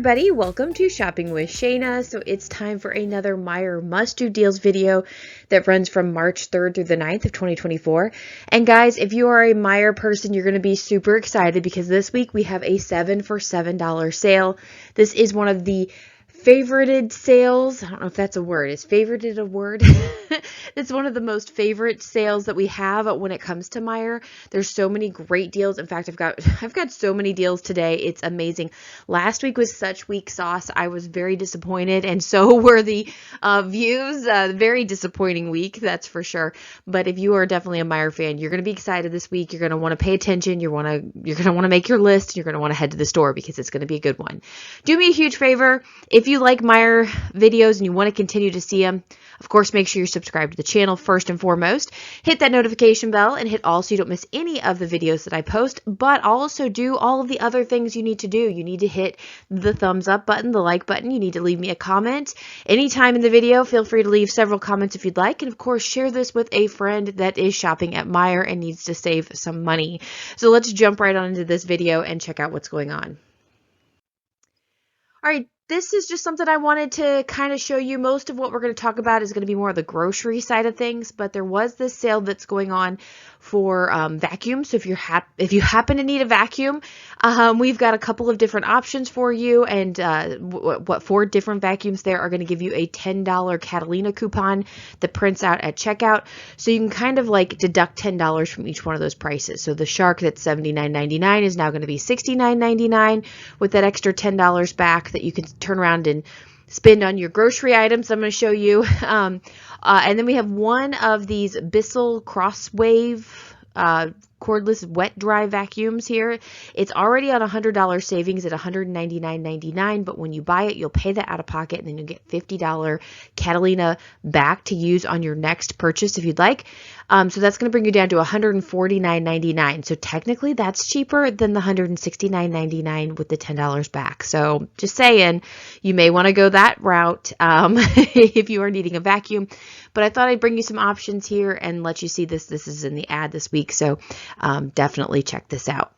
everybody, welcome to Shopping with Shana. So it's time for another Meijer must-do deals video that runs from March 3rd through the 9th of 2024. And guys, if you are a Meijer person, you're going to be super excited because this week we have a 7 for $7 sale. This is one of the favorited sales. I don't know if that's a word. Is favorited a word? It's one of the most favorite sales that we have when it comes to Meijer. There's so many great deals. In fact, I've got so many deals today. It's amazing. Last week was such weak sauce. I was very disappointed, and so were the views. Very disappointing week, that's for sure. But if you are definitely a Meijer fan, you're going to be excited this week. You're going to want to pay attention. You're going to want to make your list. You're going to want to head to the store because it's going to be a good one. Do me a huge favor. If you like Meijer videos and you want to continue to see them, of course, make sure you're subscribed to the channel first and foremost. Hit that notification bell and hit all so you don't miss any of the videos that I post, but also do all of the other things you need to do. You need to hit the thumbs up button, the like button. You need to leave me a comment. Anytime in the video, feel free to leave several comments if you'd like. And of course, share this with a friend that is shopping at Meijer and needs to save some money. So let's jump right on into this video and check out what's going on. All right. This is just something I wanted to kind of show you. Most of what we're going to talk about is going to be more of the grocery side of things, but there was this sale that's going on for vacuums. So if you happen to need a vacuum, we've got a couple of different options for you, and what 4 different vacuums there are going to give you a $10 Catalina coupon that prints out at checkout. So you can kind of like deduct $10 from each one of those prices. So the Shark that's $79.99 is now going to be $69.99 with that extra $10 back that you can turn around and spend on your grocery items. I'm going to show you. And then we have one of these Bissell Crosswave cordless wet dry vacuums here. It's already on $100 savings at $199.99, but when you buy it, you'll pay that out of pocket, and then you'll get $50 Catalina back to use on your next purchase if you'd like. So that's going to bring you down to $149.99. So technically that's cheaper than the $169.99 with the $10 back. So just saying, you may want to go that route if you are needing a vacuum. But I thought I'd bring you some options here and let you see this. This is in the ad this week, so definitely check this out.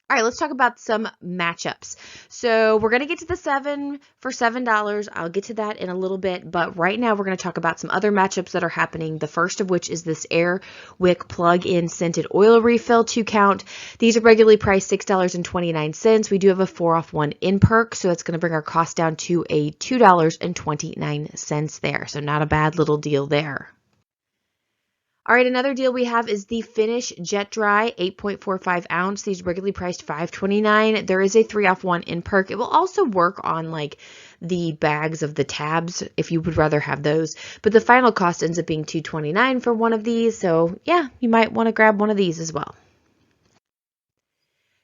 All right, let's talk about some matchups. So we're going to get to the 7 for $7. I'll get to that in a little bit, but right now we're going to talk about some other matchups that are happening. The first of which is this Air Wick plug-in scented oil refill 2-count. These are regularly priced $6.29. We do have a 4-off-1 in perk, so that's going to bring our cost down to a $2.29 there. So not a bad little deal there. All right, another deal we have is the Finish Jet Dry 8.45 ounce. These regularly priced $5.29. There is a 3-off-1 in perk. It will also work on like the bags of the tabs if you would rather have those. But the final cost ends up being $2.29 for one of these. So yeah, you might want to grab one of these as well.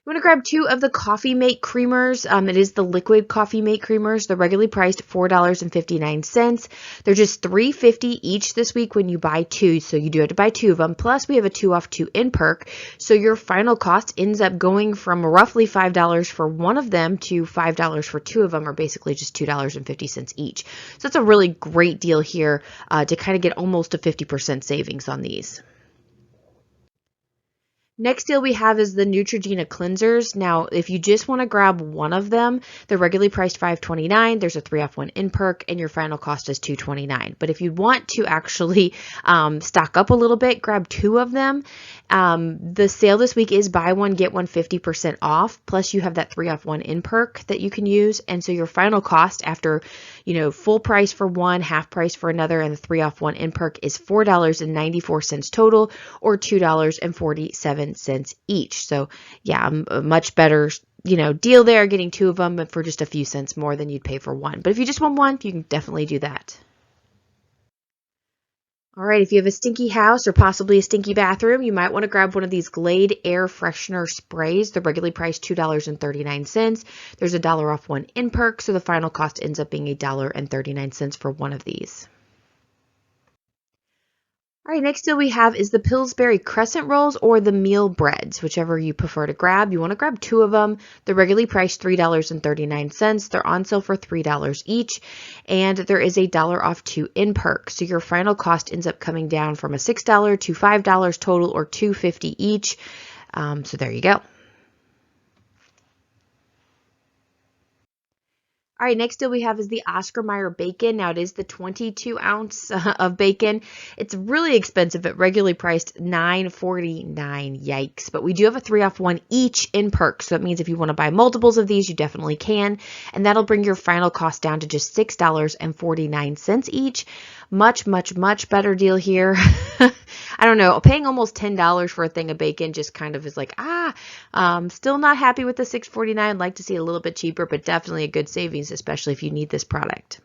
You want to grab 2 of the Coffee Mate creamers. It is the liquid Coffee Mate creamers. They're regularly priced $4.59. They're just $3.50 each this week when you buy 2. So you do have to buy 2 of them. Plus we have a 2-off-2 in perk. So your final cost ends up going from roughly $5 for one of them to $5 for 2 of them, or basically just $2.50 each. So that's a really great deal here to kind of get almost a 50% savings on these. Next deal we have is the Neutrogena cleansers. Now, if you just want to grab one of them, they're regularly priced $5.29. There's a 3-off-1 in perk, and your final cost is $2.29. But if you want to actually stock up a little bit, grab 2 of them. The sale this week is buy one, get one 50% off. Plus, you have that 3-off-1 in perk that you can use. And so your final cost after, full price for one, half price for another, and the 3-off-1 in perk is $4.94 total, or $2.47 each. So yeah, a much better deal there, getting 2 of them for just a few cents more than you'd pay for one. But if you just want one, you can definitely do that. All right, if you have a stinky house or possibly a stinky bathroom, you might want to grab one of these Glade air freshener sprays. They're regularly priced $2.39. There's a $1-off-1 in perk, so the final cost ends up being $1.39 for one of these. All right, next deal we have is the Pillsbury crescent rolls or the meal breads, whichever you prefer to grab. You want to grab 2 of them. They're regularly priced $3.39. They're on sale for $3 each, and there is a $1-off-2 in perk. So your final cost ends up coming down from a $6 to $5 total, or $2.50 each. So there you go. All right, next deal we have is the Oscar Mayer bacon. Now it is the 22 ounce of bacon. It's really expensive. It regularly priced $9.49. Yikes. But we do have a 3-off-1 each in perks. So that means if you want to buy multiples of these, you definitely can. And that'll bring your final cost down to just $6.49 each. Much, much, much better deal here. I don't know. Paying almost $10 for a thing of bacon just kind of is like, still not happy with the $6.49. I'd like to see a little bit cheaper, but definitely a good savings, especially if you need this product.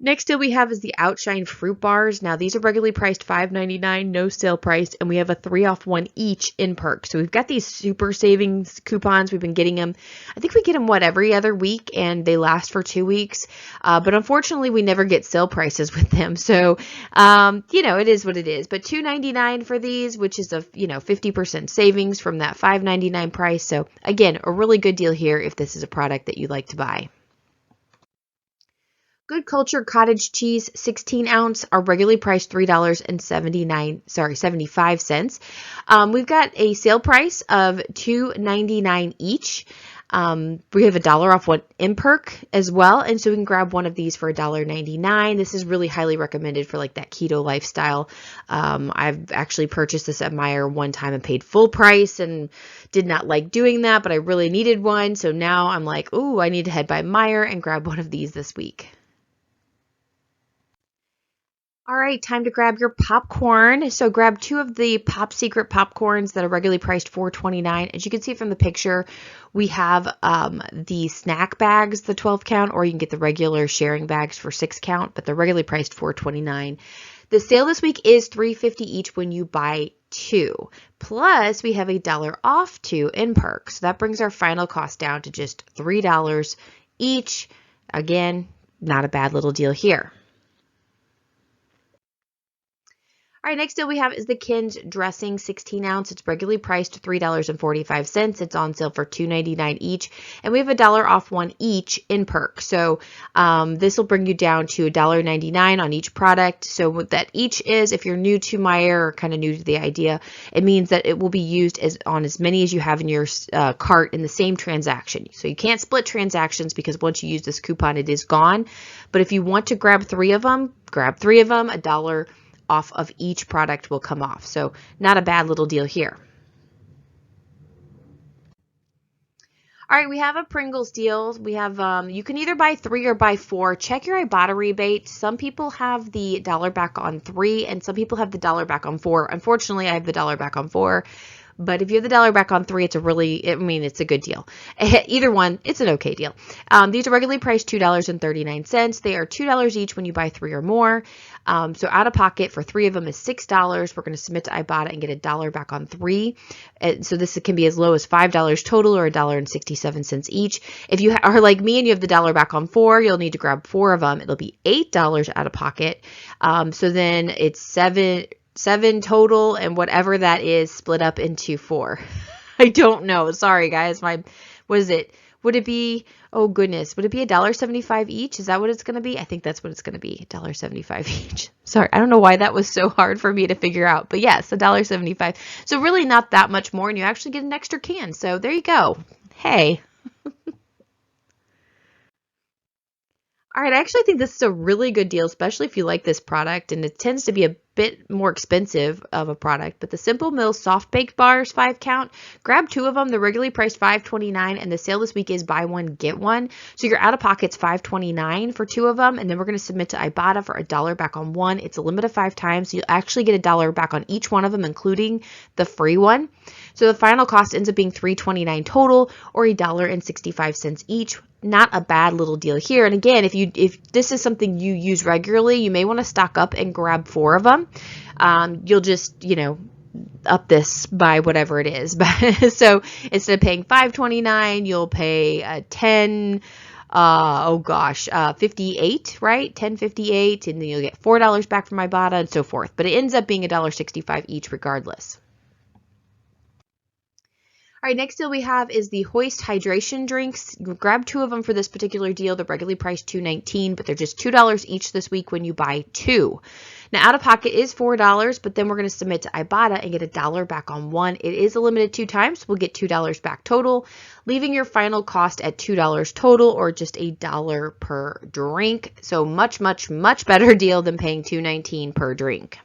Next deal we have is the Outshine fruit bars. Now these are regularly priced $5.99, no sale price, and we have a 3-off-1 each in perks. So we've got these super savings coupons. We've been getting them. I think we get them every other week, and they last for 2 weeks. But unfortunately, we never get sale prices with them. So it is what it is. But $2.99 for these, which is a 50% savings from that $5.99 price. So again, a really good deal here if this is a product that you'd like to buy. Good Culture Cottage Cheese 16 ounce are regularly priced $3.75. We've got a sale price of $2.99 each. We have $1 off one in perk as well, and so we can grab one of these for $1.99. This is really highly recommended for like that keto lifestyle. I've actually purchased this at Meyer one time and paid full price and did not like doing that, but I really needed one, so now I'm like, ooh, I need to head by Meyer and grab one of these this week. All right, time to grab your popcorn. So grab 2 of the Pop Secret popcorns that are regularly priced $4.29. As you can see from the picture, we have the snack bags, the 12 count, or you can get the regular sharing bags for 6 count, but they're regularly priced $4.29. The sale this week is $3.50 each when you buy 2. Plus, we have $1 off 2 in perks. So that brings our final cost down to just $3 each. Again, not a bad little deal here. All right, next deal we have is the Kin's dressing 16 ounce. It's regularly priced $3.45. It's on sale for $2.99 each. And we have $1 off one each in perk. So this will bring you down to $1.99 on each product. So what that each is, if you're new to Meyer or kind of new to the idea, it means that it will be used on as many as you have in your cart in the same transaction. So you can't split transactions because once you use this coupon, it is gone. But if you want to grab 3 of them, grab 3 of them, $1 off of each product will come off. So not a bad little deal here. All right, we have a Pringles deal. We have, you can either buy 3 or buy 4. Check your Ibotta rebate. Some people have the $1 back on 3 and some people have the $1 back on 4. Unfortunately, I have the $1 back on 4. But if you have the $1 back on 3, it's a good deal. Either one, it's an okay deal. These are regularly priced $2.39. They are $2 each when you buy 3 or more. So out of pocket for 3 of them is $6. We're going to submit to Ibotta and get $1 back on 3. And so this can be as low as $5 total or $1.67 each. If you are like me and you have the $1 back on 4, you'll need to grab 4 of them. It'll be $8 out of pocket. So then it's $7 total, and whatever that is split up into 4. I don't know. Sorry, guys. What is it? Would it be, oh goodness, would it be $1.75 each? Is that what it's going to be? I think that's what it's going to be, $1.75 each. Sorry, I don't know why that was so hard for me to figure out, but yes, $1.75. So really not that much more, and you actually get an extra can. So there you go. Hey. All right, I actually think this is a really good deal, especially if you like this product, and it tends to be a bit more expensive of a product, but the Simple Mills soft baked bars 5 count, grab 2 of them. They're regularly priced $5.29, and the sale this week is buy one get one. So your out of pocket's $5.29 for 2 of them, and then we're going to submit to Ibotta for $1 back on 1. It's a limit of 5 times, so you'll actually get $1 back on each one of them, including the free one. So the final cost ends up being $3.29 total, or $1.65 each. Not a bad little deal here. And again, if this is something you use regularly, you may want to stock up and grab 4 of them. You'll just, up this by whatever it is. So instead of paying $5.29, you'll pay 58, right? $10.58, and then you'll get $4 back from Ibotta and so forth. But it ends up being $1.65 each regardless. All right, next deal we have is the Hoist hydration drinks. Grab 2 of them for this particular deal. They're regularly priced $2.19, but they're just $2 each this week when you buy 2. Now, out of pocket is $4, but then we're going to submit to Ibotta and get $1 back on one. It is a limited 2 times, so we'll get $2 back total, leaving your final cost at $2 total, or just $1 per drink. So much, much, much better deal than paying $2.19 per drink.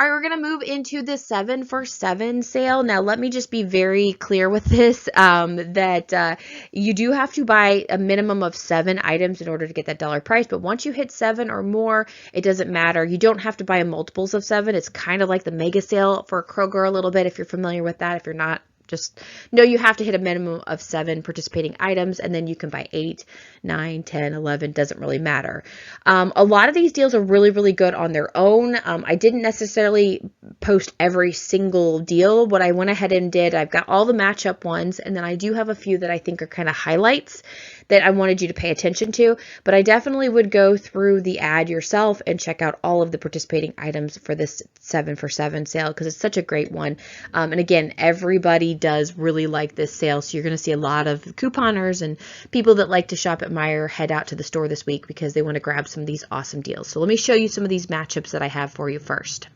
All right, we're going to move into the 7 for 7 sale. Now, let me just be very clear with this, that you do have to buy a minimum of 7 items in order to get that dollar price. But once you hit 7 or more, it doesn't matter. You don't have to buy multiples of 7. It's kind of like the mega sale for Kroger a little bit, if you're familiar with that. If you're not, just know you have to hit a minimum of 7 participating items, and then you can buy 8, 9, 10, 11, doesn't really matter. A lot of these deals are really, really good on their own. I didn't necessarily post every single deal. What I went ahead and did, I've got all the matchup ones, and then I do have a few that I think are kind of highlights that I wanted you to pay attention to, but I definitely would go through the ad yourself and check out all of the participating items for this 7 for 7 sale, because it's such a great one. And again, everybody does really like this sale, so you're going to see a lot of couponers and people that like to shop at Meijer head out to the store this week because they want to grab some of these awesome deals. So let me show you some of these matchups that I have for you first.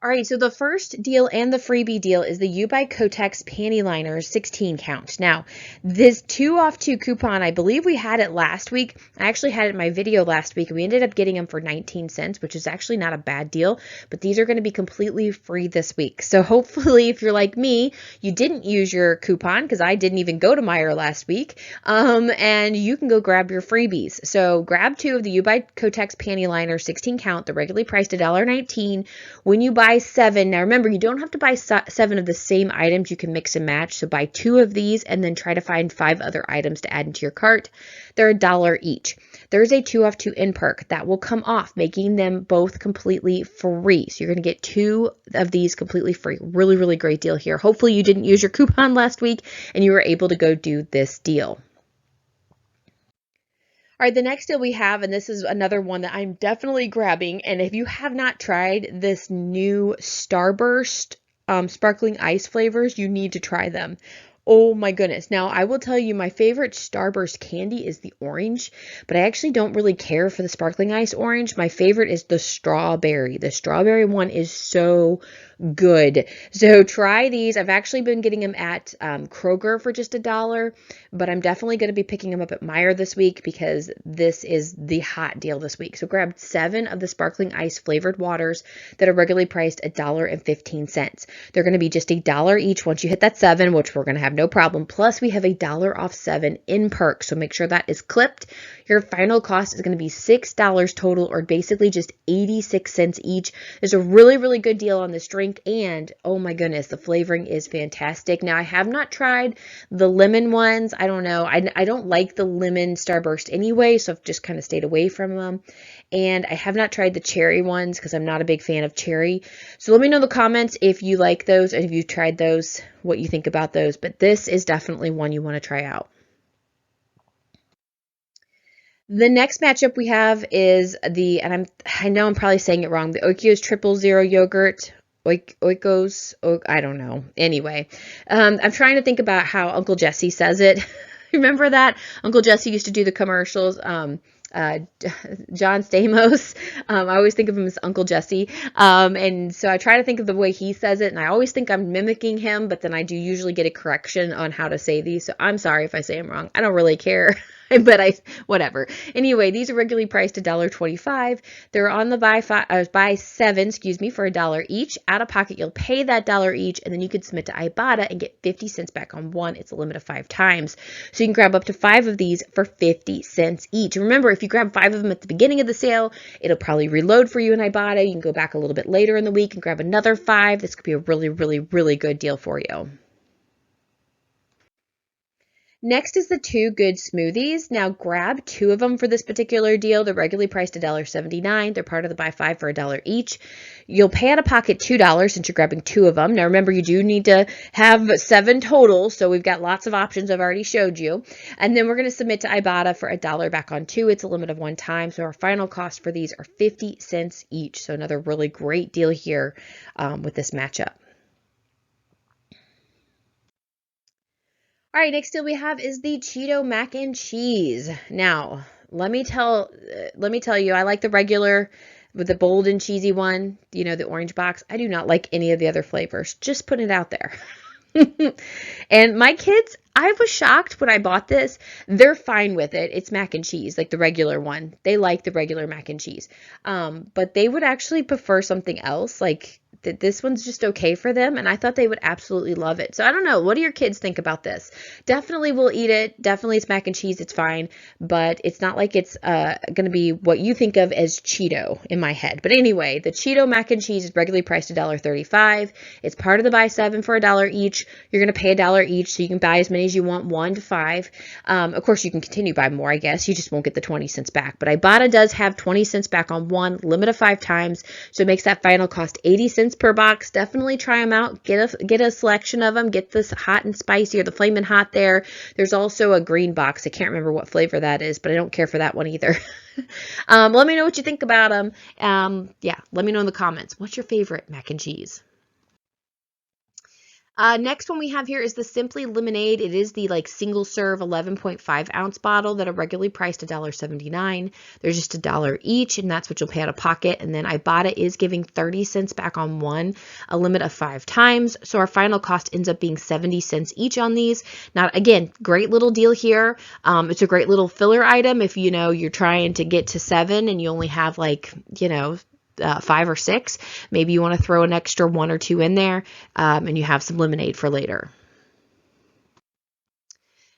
All right, so the first deal and the freebie deal is the U by Kotex panty liners 16 count. Now, this 2 off 2 coupon, I believe we had it last week. I actually had it in my video last week, and we ended up getting them for 19 cents, which is actually not a bad deal, but these are going to be completely free this week. So hopefully, if you're like me, you didn't use your coupon, because I didn't even go to Meijer last week, and you can go grab your freebies. So grab 2 of the U by Kotex panty liners 16 count. They're regularly priced $1.19. When you buy 7, now remember, you don't have to buy 7 of the same items. You can mix and match. So buy 2 of these and then try to find 5 other items to add into your cart. They're $1 each. There's a 2 off 2 in perk that will come off, making them both completely free. So you're going to get 2 of these completely free. Really, really great deal here. Hopefully you didn't use your coupon last week and you were able to go do this deal. All right, the next deal we have, and this is another one that I'm definitely grabbing, and if you have not tried this new Starburst sparkling ice flavors, you need to try them. Oh my goodness. Now, I will tell you my favorite Starburst candy is the orange, but I actually don't really care for the sparkling ice orange. My favorite is the strawberry. The strawberry one is so good. So try these. I've actually been getting them at Kroger for just $1, but I'm definitely going to be picking them up at Meijer this week because this is the hot deal this week. So grab 7 of the sparkling ice flavored waters that are regularly priced $1.15. They're going to be just $1 each once you hit that 7, which we're going to have no problem. Plus, we have $1 off 7 in perk, so make sure that is clipped. Your final cost is going to be $6 total, or basically just 86 cents each. There's a really, really good deal on this drink, and oh my goodness, the flavoring is fantastic. Now, I have not tried the lemon ones. I don't know. I don't like the lemon Starburst anyway, so I've just kind of stayed away from them. And I have not tried the cherry ones because I'm not a big fan of cherry. So let me know in the comments if you like those and if you've tried those, what you think about those. But this is definitely one you want to try out. The next matchup we have is I know I'm probably saying it wrong, the Oikos 000 yogurt. Oikos, I don't know. Anyway, I'm trying to think about how Uncle Jesse says it. Remember that? Uncle Jesse used to do the commercials. John Stamos. I always think of him as Uncle Jesse. And so I try to think of the way he says it, and I always think I'm mimicking him, but then I do usually get a correction on how to say these. So I'm sorry if I say them wrong. I don't really care. But whatever. Anyway, these are regularly priced $1.25. They're on the buy 7, for $1 each. Out of pocket, you'll pay that $1 each, and then you can submit to Ibotta and get 50 cents back on one. It's a limit of 5 times. So you can grab up to 5 of these for 50 cents each. And remember, if you grab 5 of them at the beginning of the sale, it'll probably reload for you in Ibotta. You can go back a little bit later in the week and grab another 5. This could be a really, really, really good deal for you. Next is the 2 Good Smoothies. Now grab 2 of them for this particular deal. They're regularly priced $1.79. They're part of the buy 5 for $1 each. You'll pay out of pocket $2 since you're grabbing 2 of them. Now remember, you do need to have 7 total, so we've got lots of options I've already showed you. And then we're going to submit to Ibotta for $1 back on 2. It's a limit of 1 time, so our final cost for these are 50 cents each. So another really great deal here with this matchup. All right, next deal we have is the Cheeto Mac Cheese. Now, let me tell you, I like the regular with the bold and cheesy one, you know, the orange box. I do not like any of the other flavors. Just putting it out there. And my kids, I was shocked when I bought this. They're fine with it. It's mac and cheese, like the regular one. They like the regular mac and cheese. But they would actually prefer something else, like this one's just okay for them, and I thought they would absolutely love it. So I don't know. What do your kids think about this? Definitely will eat it. Definitely it's mac and cheese. It's fine, but it's not like it's going to be what you think of as Cheeto in my head. But anyway, the Cheeto Mac and Cheese is regularly priced $1.35. It's part of the buy 7 for $1 each. You're going to pay $1 each, so you can buy as many as you want, 1 to 5. Of course, you can continue to buy more, I guess. You just won't get the 20 cents back. But Ibotta does have 20 cents back on one, limit of 5 times, so it makes that final cost 80 cents per box. Definitely try them out. Get a selection of them. Get this hot and spicy or the flaming hot there. There's also a green box. I can't remember what flavor that is, but I don't care for that one either. Let me know what you think about them. Yeah, let me know in the comments. What's your favorite mac and cheese? Next one we have here is the Simply Lemonade. It is the like single serve 11.5 ounce bottle that are regularly priced $1.79. There's just $1 each, and that's what you'll pay out of pocket. And then Ibotta is giving 30 cents back on one, a limit of 5 times. So our final cost ends up being 70 cents each on these. Now, again, great little deal here. It's a great little filler item if you know you're trying to get to 7 and you only have like, you know, 5 or 6. Maybe you want to throw an extra 1 or 2 in there, and you have some lemonade for later.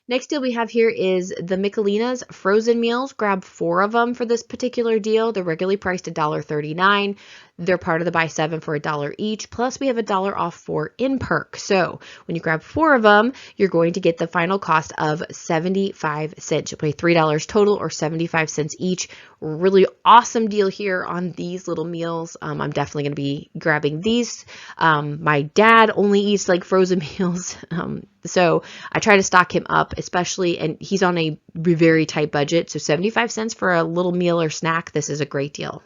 Next deal we have here is the Melina's frozen meals. Grab 4 of them for this particular deal. They're regularly priced $1.39. They're part of the buy 7 for $1 each. Plus, we have $1 off for in perk. So when you grab 4 of them, you're going to get the final cost of 75 cents. You'll pay $3 total or 75 cents each. Really awesome deal here on these little meals. I'm definitely going to be grabbing these. My dad only eats like frozen meals. So I try to stock him up, especially, and he's on a very tight budget. So 75 cents for a little meal or snack. This is a great deal.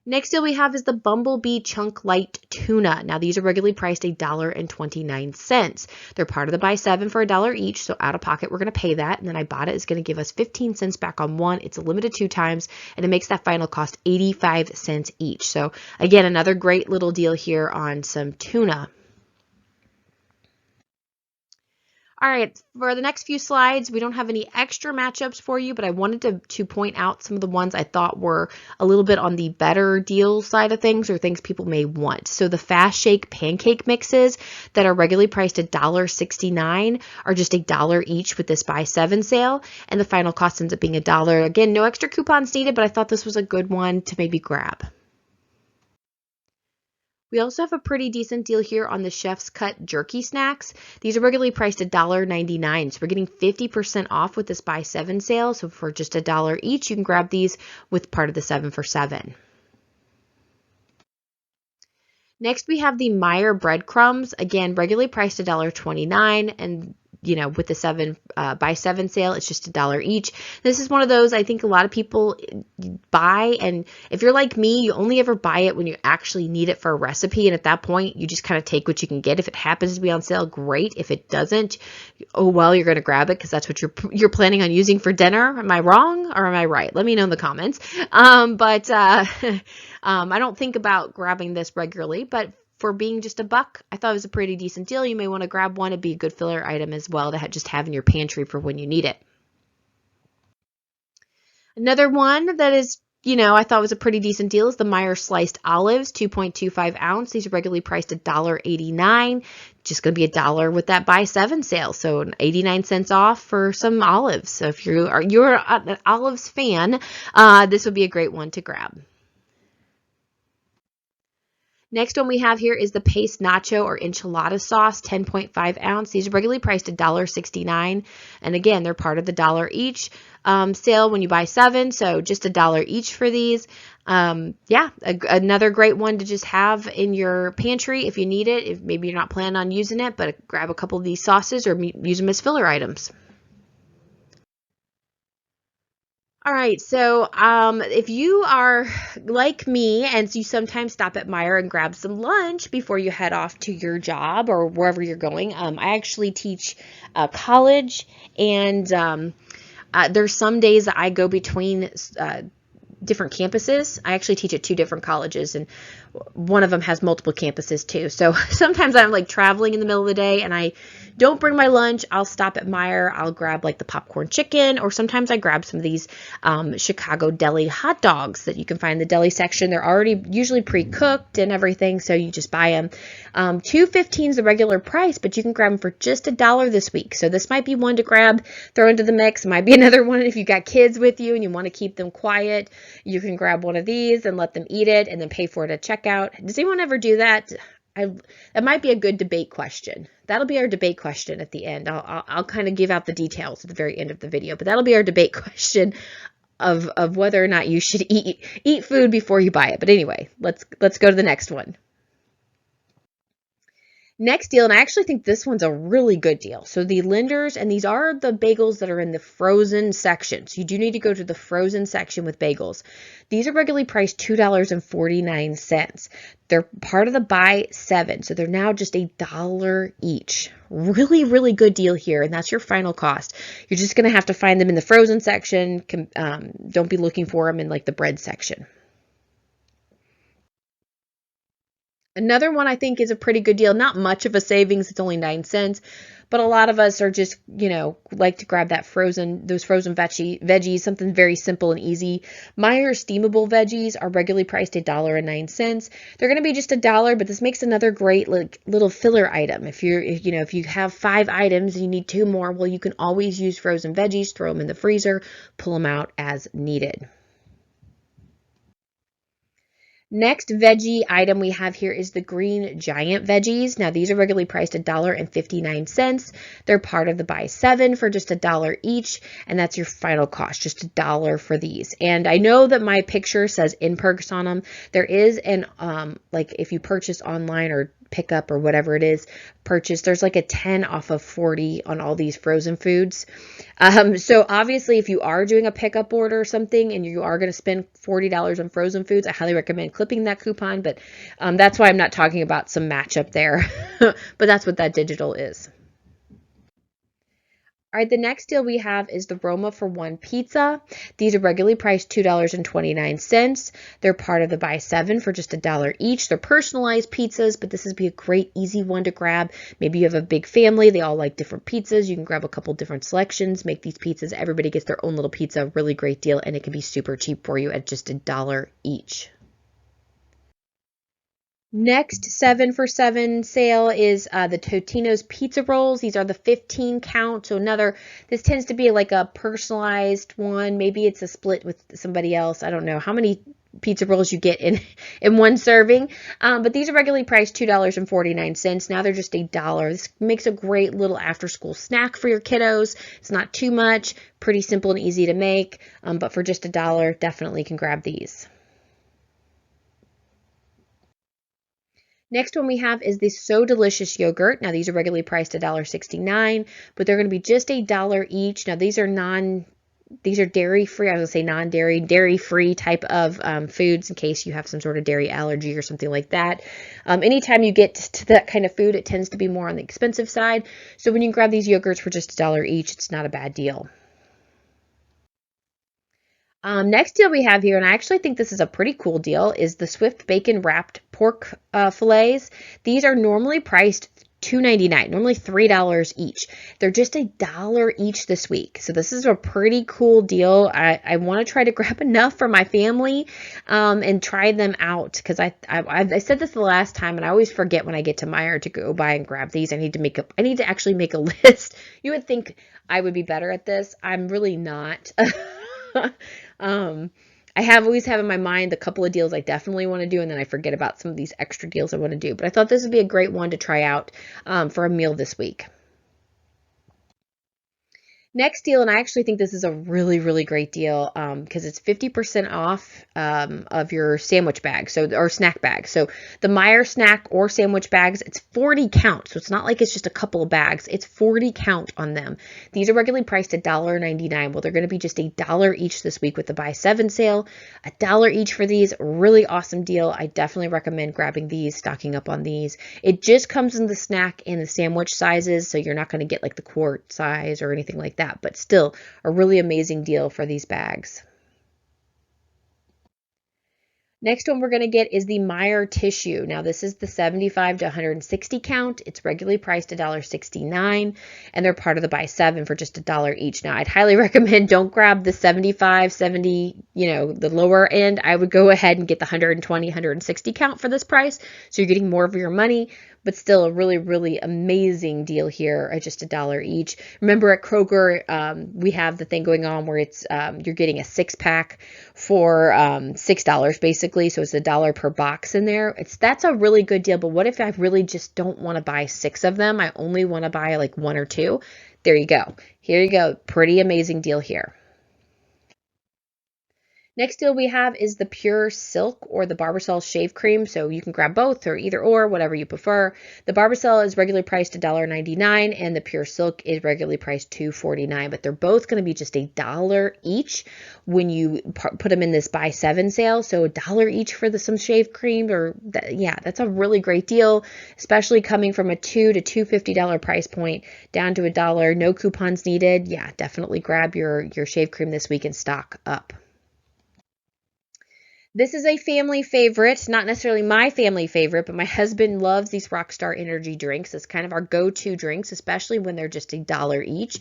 Next deal we have is the Bumblebee Chunk Light Tuna. Now these are regularly priced $1.29. They're part of the buy 7 for $1 each, so out of pocket we're going to pay that, and then Ibotta is going to give us 15 cents back on one. It's a limited 2 times, and it makes that final cost 85 cents each. So again, another great little deal here on some tuna. All right, for the next few slides, we don't have any extra matchups for you, but I wanted to point out some of the ones I thought were a little bit on the better deal side of things or things people may want. So the Fast Shake pancake mixes that are regularly priced $1.69 are just $1 each with this buy 7 sale, and the final cost ends up being $1. Again, no extra coupons needed, but I thought this was a good one to maybe grab. We also have a pretty decent deal here on the Chef's Cut jerky snacks. These are regularly priced $1.99, so we're getting 50% off with this buy 7 sale. So for just $1 each, you can grab these with part of the 7 for 7. Next, we have the Meyer breadcrumbs. Again, regularly priced $1.29, and you know, with the buy 7 sale, it's just $1 each. This is one of those I think a lot of people buy, and if you're like me, you only ever buy it when you actually need it for a recipe, and at that point, you just kind of take what you can get. If it happens to be on sale, great. If it doesn't, oh well, you're going to grab it because that's what you're planning on using for dinner. Am I wrong or am I right? Let me know in the comments. I don't think about grabbing this regularly, but for being just $1, I thought it was a pretty decent deal. You may want to grab one. It'd be a good filler item as well to just have in your pantry for when you need it. Another one that is, you know, I thought was a pretty decent deal is the Meyer sliced olives, 2.25 ounce. These are regularly priced $1.89. Just going to be $1 with that buy 7 sale. So 89 cents off for some olives. So if you're an olives fan, this would be a great one to grab. Next one we have here is the Paste Nacho or Enchilada Sauce, 10.5 ounce. These are regularly priced $1.69. And again, they're part of the $1 each sale when you buy 7. So just $1 each for these. Yeah, another great one to just have in your pantry if you need it. If maybe you're not planning on using it, but grab a couple of these sauces or use them as filler items. All right, so if you are like me and you sometimes stop at Meyer and grab some lunch before you head off to your job or wherever you're going, I actually teach college, and There's some days that I go between different campuses. I actually teach at 2 different colleges, and one of them has multiple campuses too. So sometimes I'm like traveling in the middle of the day and I don't bring my lunch. I'll stop at Meyer. I'll grab like the popcorn chicken, or sometimes I grab some of these Chicago deli hot dogs that you can find in the deli section. They're already usually pre-cooked and everything, so you just buy them. $2.15 is the regular price, but you can grab them for just $1 this week. So this might be one to grab, throw into the mix. Might be another one if you got kids with you and you want to keep them quiet. You can grab one of these and let them eat it and then pay for it at checkout. Does anyone ever do that? That might be a good debate question. That'll be our debate question at the end. I'll kind of give out the details at the very end of the video, but that'll be our debate question of whether or not you should eat food before you buy it. But anyway, let's go to the next one. Next deal, and I actually think this one's a really good deal. So the Linders, and these are the bagels that are in the frozen section. So you do need to go to the frozen section with bagels. These are regularly priced $2.49. They're part of the buy 7, so they're now just $1 each. Really, really good deal here, and that's your final cost. You're just going to have to find them in the frozen section. Don't be looking for them in like the bread section. Another one I think is a pretty good deal. Not much of a savings. It's only 9 cents. But a lot of us are just, like to grab those frozen veggies, something very simple and easy. Meijer steamable veggies are regularly priced $1.09. They're going to be just $1, but this makes another great little filler item. If you have 5 items and you need 2 more, well, you can always use frozen veggies, throw them in the freezer, pull them out as needed. Next veggie item we have here is the green giant veggies. Now these are regularly priced $1.59. They're part of the buy 7 for just $1 each, and that's your final cost, just $1 for these. And I know that my picture says in perks on them. There is an like if you purchase online or pickup or whatever it is, there's like a 10 off of 40 on all these frozen foods. So obviously if you are doing a pickup order or something and you are going to spend $40 on frozen foods, I highly recommend clipping that coupon, but that's why I'm not talking about some matchup there, but that's what that digital is. All right, the next deal we have is the Roma for 1 pizza. These are regularly priced $2.29. They're part of the buy 7 for just $1 each. They're personalized pizzas, but this would be a great, easy one to grab. Maybe you have a big family. They all like different pizzas. You can grab a couple different selections, make these pizzas. Everybody gets their own little pizza. Really great deal, and it can be super cheap for you at just $1 each. Next 7 for 7 sale is the Totinos pizza rolls. These are the 15 count. So this tends to be like a personalized one. Maybe it's a split with somebody else. I don't know how many pizza rolls you get in one serving. But these are regularly priced $2.49. Now they're just $1. This makes a great little after school snack for your kiddos. It's not too much, pretty simple and easy to make. But for just $1, definitely can grab these. Next one we have is the So Delicious yogurt. Now these are regularly priced $1.69, but they're going to be just $1 each. Now these are dairy-free. I was going to say non-dairy, dairy-free type of foods in case you have some sort of dairy allergy or something like that. Anytime you get to that kind of food, it tends to be more on the expensive side. So when you grab these yogurts for just $1 each, it's not a bad deal. Next deal we have here, and I actually think this is a pretty cool deal, is the Swift Bacon Wrapped Pork Fillets. These are normally priced $2.99, normally $3 each. They're just $1 each this week. So this is a pretty cool deal. I want to try to grab enough for my family and try them out, because I said this the last time, and I always forget when I get to Meyer to go by and grab these. I need to actually make a list. You would think I would be better at this. I'm really not. I always have in my mind a couple of deals I definitely want to do, and then I forget about some of these extra deals I want to do. But I thought this would be a great one to try out for a meal this week. Next deal, and I actually think this is a really, really great deal because it's 50% off of your sandwich bag, or snack bag. So the Meyer snack or sandwich bags, it's 40 count. So it's not like it's just a couple of bags. It's 40 count on them. These are regularly priced $1.99. Well, they're going to be just $1 each this week with the buy 7 sale. $1 each for these. Really awesome deal. I definitely recommend grabbing these, stocking up on these. It just comes in the snack and the sandwich sizes, so you're not going to get like the quart size or anything like that, but still a really amazing deal for these bags. Next one we're going to get is the Meijer Tissue. Now this is the 75 to 160 count. It's regularly priced $1.69, and they're part of the buy 7 for just $1 each. Now I'd highly recommend don't grab the 75, 70, the lower end. I would go ahead and get the 120, 160 count for this price. So you're getting more of your money, but still a really, really amazing deal here at just $1 each. Remember at Kroger, we have the thing going on where it's you're getting a 6-pack for $6 basically. So it's $1 per box in there. That's a really good deal. But what if I really just don't want to buy 6 of them? I only want to buy like 1 or 2. There you go. Here you go. Pretty amazing deal here. Next deal we have is the Pure Silk or the Barbasol Shave Cream. So you can grab both or either or, whatever you prefer. The Barbasol is regularly priced $1.99 and the Pure Silk is regularly priced $2.49. But they're both going to be just $1 each when you put them in this buy 7 sale. So $1 each for some shave cream, that's a really great deal, especially coming from a $2 to $2.50 price point down to $1. No coupons needed. Yeah, definitely grab your shave cream this week and stock up. This is a family favorite, not necessarily my family favorite, but my husband loves these Rockstar energy drinks. It's kind of our go-to drinks, especially when they're just $1 each.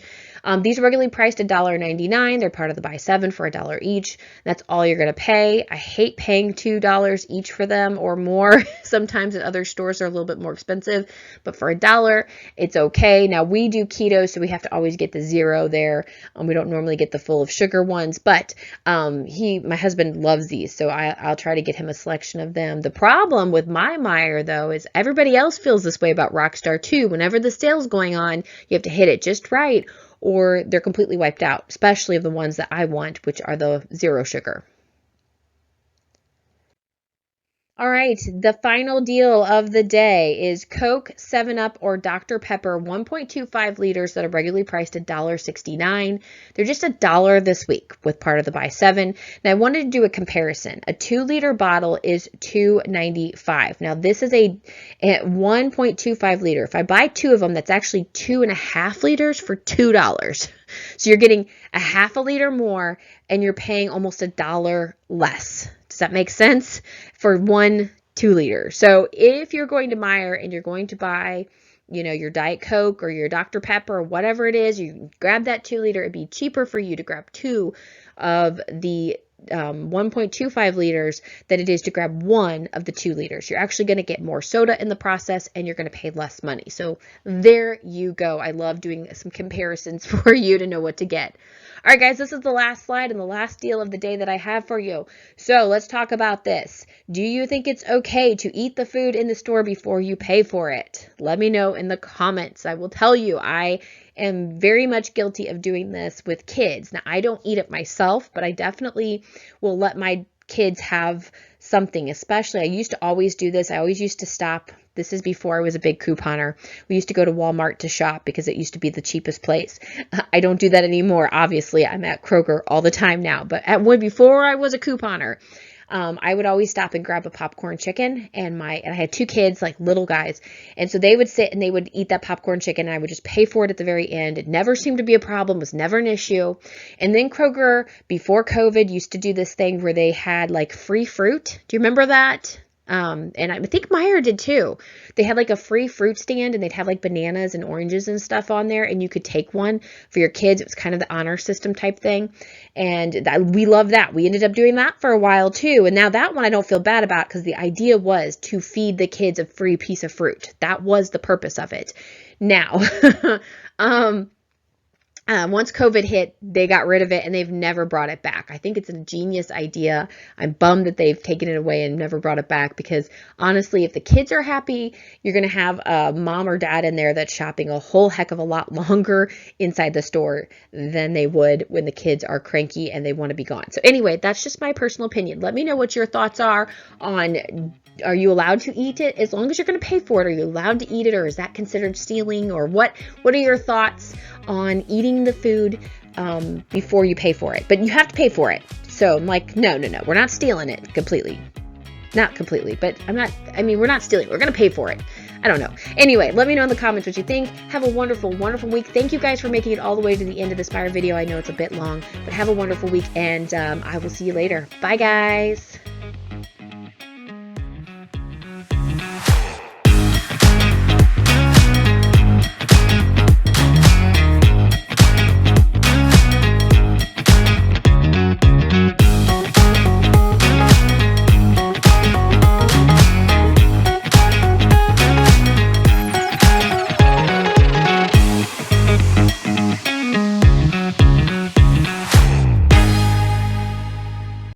These are regularly priced $1.99. They're part of the buy 7 for $1 each. That's all you're going to pay. I hate paying $2 each for them or more. Sometimes at other stores they're a little bit more expensive, but for $1, it's okay. Now we do keto, so we have to always get the 0 there. We don't normally get the full of sugar ones, but my husband loves these, so I'll try to get him a selection of them. The problem with my Meyer, though, is everybody else feels this way about Rockstar, too. Whenever the sale's going on, you have to hit it just right, or they're completely wiped out, especially of the ones that I want, which are the 0 sugar. All right, the final deal of the day is Coke, 7-Up, or Dr. Pepper 1.25 liters that are regularly priced $1.69. They're just $1 this week with part of the buy 7. Now, I wanted to do a comparison. A 2-liter bottle is $2.95. Now, this is a 1.25 liter. If I buy 2 of them, that's actually 2.5 liters for $2. So you're getting a half a liter more, and you're paying almost $1 less. Does that make sense? For 1 2-liter. So if you're going to Meyer and you're going to buy, your Diet Coke or your Dr. Pepper or whatever it is, you grab that 2-liter. It'd be cheaper for you to grab 2 of the 1.25 liters than it is to grab 1 of the 2 liters. You're actually going to get more soda in the process and you're going to pay less money. So there you go. I love doing some comparisons for you to know what to get. All right, guys, this is the last slide and the last deal of the day that I have for you. So let's talk about this. Do you think it's okay to eat the food in the store before you pay for it? Let me know in the comments. I will tell you, I am very much guilty of doing this with kids. Now, I don't eat it myself, but I definitely will let my kids have something, especially I used to always do this. I always used to stop. This is before I was a big couponer. We used to go to Walmart to shop because it used to be the cheapest place. I don't do that anymore. Obviously, I'm at Kroger all the time now, but before I was a couponer, I would always stop and grab a popcorn chicken, and I had 2 kids, like little guys, and so they would sit and they would eat that popcorn chicken, and I would just pay for it at the very end. It never seemed to be a problem, was never an issue. And then Kroger, before COVID, used to do this thing where they had like free fruit. Do you remember that? And I think Meyer did too. They had like a free fruit stand and they'd have like bananas and oranges and stuff on there, and you could take one for your kids. It was kind of the honor system type thing. And we loved that. We ended up doing that for a while too. And now that one I don't feel bad about because the idea was to feed the kids a free piece of fruit. That was the purpose of it. Now, once COVID hit, they got rid of it and they've never brought it back. I think it's a genius idea. I'm bummed that they've taken it away and never brought it back because honestly, if the kids are happy, you're going to have a mom or dad in there that's shopping a whole heck of a lot longer inside the store than they would when the kids are cranky and they want to be gone. So anyway, that's just my personal opinion. Let me know what your thoughts are on, are you allowed to eat it as long as you're going to pay for it? Are you allowed to eat it, or is that considered stealing? Or what are your thoughts on eating the food before you pay for it? But you have to pay for it. So I'm like, no, we're not stealing it completely. Not completely, but we're not stealing. We're going to pay for it. I don't know. Anyway, let me know in the comments what you think. Have a wonderful, wonderful week. Thank you guys for making it all the way to the end of this fire video. I know it's a bit long, but have a wonderful week, and I will see you later. Bye, guys.